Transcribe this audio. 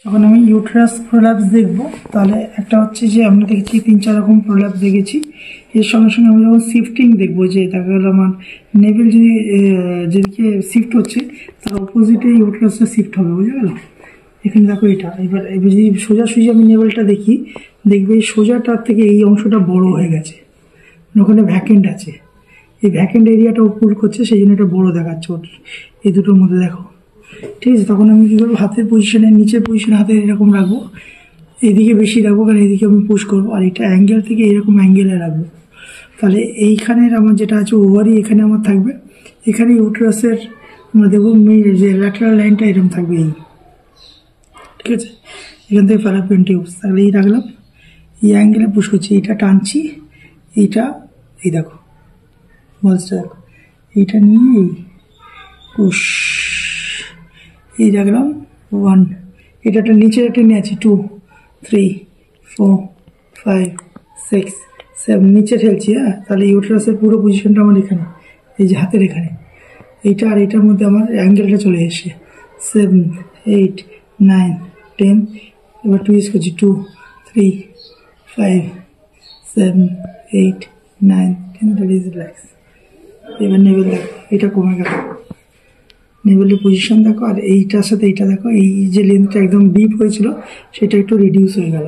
যখন আমি uterus prolapse দেখব তাহলে একটা হচ্ছে যে আমরা দেখেছি 3-4 রকম প্রোল্যাপস দেখেছি। এর সঙ্গে সঙ্গে আমরা যখন শিফটিং দেখবো যে দেখা গেল আমার নেভেল যদি যেদিকে শিফট হচ্ছে তার অপোজিটে ইউটেরাসটা শিফট হবে, বুঝে গেল? এখানে দেখো এটা এবার যদি সোজাসুজি আমি নেভেলটা দেখি, দেখবে এই সোজাটার থেকে এই অংশটা বড় হয়ে গেছে, ওখানে ভ্যাকেন্ট আছে। এই ভ্যাকেন্ট এরিয়াটাও পুল করছে, সেই জন্য এটা বড় দেখাচ্ছে ওর এই দুটোর মধ্যে, দেখো ঠিক আছে? তখন আমি কী করবো, হাতের পজিশনে নিচের পজিশনে হাতে এরকম রাখবো, এইদিকে বেশি রাখবো কারণ এইদিকে আমি পুশ করবো, আর এটা অ্যাঙ্গেল থেকে এরকম অ্যাঙ্গেলে রাখবো। তাহলে এইখানের আমার যেটা আছে ওভারই এখানে আমার থাকবে, এখানে ইউটেরাসের আমরা দেখবো যে ল্যাটারাল লাইনটা এরকম থাকবে এই, ঠিক আছে? এখান থেকে ফ্যালাপিয়ান টিউবস, তাহলে এই রাখলাম, এই অ্যাঙ্গেলে পুশ করছি, এইটা টানছি, এইটা এই দেখো বলসটা দেখো, এইটা নিয়ে এই পুশ, এই রাখলাম 1, এটা নিচে টেনে আছি 2, 3, 4, 5, 6, 7 নিচে ঠেলছি। হ্যাঁ, তাহলে ইউটেরাসের পুরো পজিশনটা আমার এখানে, এই যে হাতের এখানে, এইটা আর এইটার মধ্যে আমার অ্যাঙ্গেলটা চলে এসে 7, 8, 9, 10, এবার টুইস্ট করছি 2, 3, 5, 7, 8, 9, 10, রিল্যাক্স। এবার নেভেল দেখো, এটা কমে গেল, নেভেলের পজিশন দেখো, আর এইটার সাথে এইটা দেখো, এই যে লেন্থটা একদম ডিপ হয়েছিল সেটা একটু রিডিউস হয়ে গেল।